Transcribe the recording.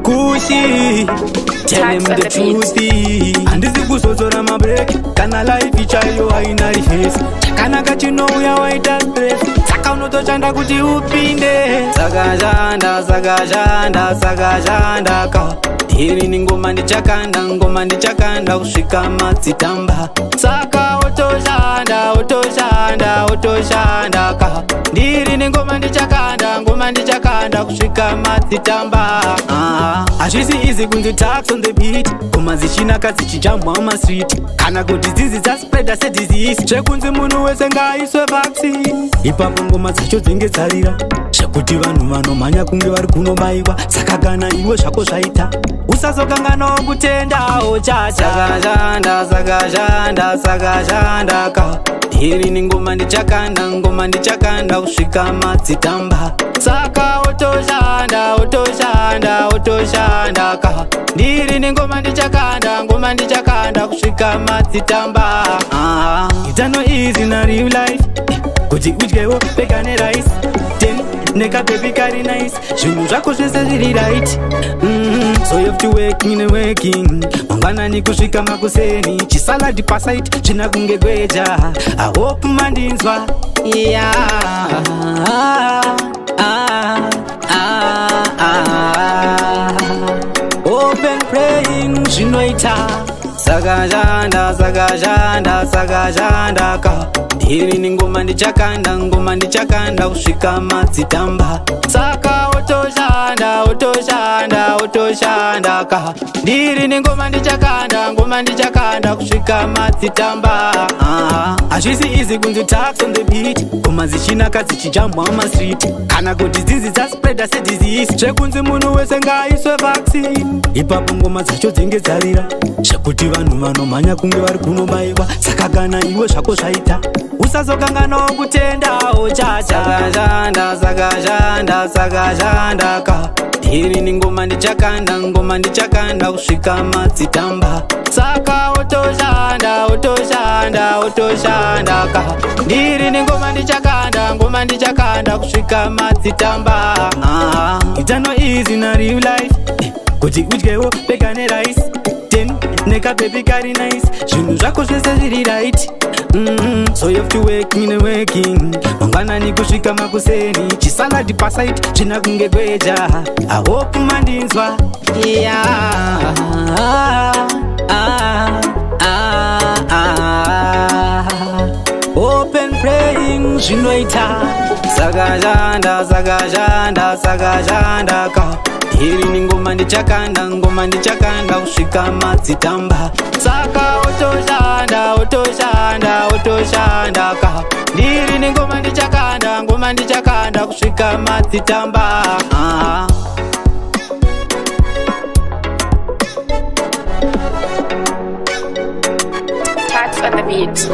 Kushi, tell him the truth. And this is kuzozora mabreki. Kana life ichayo haina rehearse. Kana kachino uya waita stress. Saka unotoshanda kuti upinde. Sakajanda, sakajanda, sakajanda ka. Hiri ni ngoma ndichakanda kusvika madzitamba. Saka otoshanda, otoshanda, otoshanda ka. Ndiri ni ngoma ndichakanda kusvika madzitamba. Hazvisi easy kunzi tax on the beat. Ngoma zichinaka zichijambwa mumastreet. Kana kuti dzizi dzaspreada sedisease. Zvekunzi munhu wese ngaaiswe vaccine. Ipapo ngoma dzacho dzingedzarira. Zvekuti vanhu vanomhanya kunge vari kunobaiwa. Saka kana iwe zvako zvaita usazokanganawo kutendawo chacha. Sakajanda, sakajanda, sakajanda ka. Hiri ni ngoma ndichakanda kusvika madzitamba. Saka otoshanda, otoshanda, otoshanda ka. Ndiri ni ngoma ndichakanda kusvika madzitamba. It's no easy na real life. Kuti udyewo beka nerice. Neka baby kari nice. Zvinhu zvako zvese zviri right. So you have to working. Mangwanani kusvika makuseni. Chisaladi pasite china kunge gweja. I hope mandinzwa. Yeah. Open praying zvinoita. Sakajanda, sakajanda, sakajanda ka. Hiri ni ngoma ndichakanda kusvika madzitamba. Saka otoshanda, otoshanda, otoshanda ka. Ndiri ni ngoma ndichakanda kusvika madzitamba. Hazvisi easy kunzi tax on the beat. Ngoma zichinaka zichijambwa mumastreet. Kana kuti dzizi dzaspreada sedisease. Zvekunzi munhu wese ngaaiswe vaccine. Ipapo ngoma dzacho dzingedzarira. Zvekuti vanhu vanomhanya kunge vari kunobaiwa. Saka kana iwe zvako zvaita usazokanganawo kutendawo chacha. Sakajanda, sakajanda, sakajanda ka. Hiri ni ngoma ndichakanda kusvika madzitamba. Saka otoshanda, otoshanda, otoshanda ka. Ndiri ni ngoma ndichakanda kusvika madzitamba. It's no easy na real life. Kuti udyewo beka nerice. Neka baby kari nice. Zvinhu zvako zvese zviri right. So you have to working. Mangwanani kusvika makuseni. Chisaladi pasite china kunge gweja. I hope mandinzwa. Yeah. Open praying zvinoita. Sakajanda, sakajanda, sakajanda ka. Hiri ni ngoma ndichakanda kusvika madzitamba. Saka otoshanda, otoshanda, otoshanda ka. Ndiri ni ngoma ndichakanda kusvika madzitamba. Tax on the beat.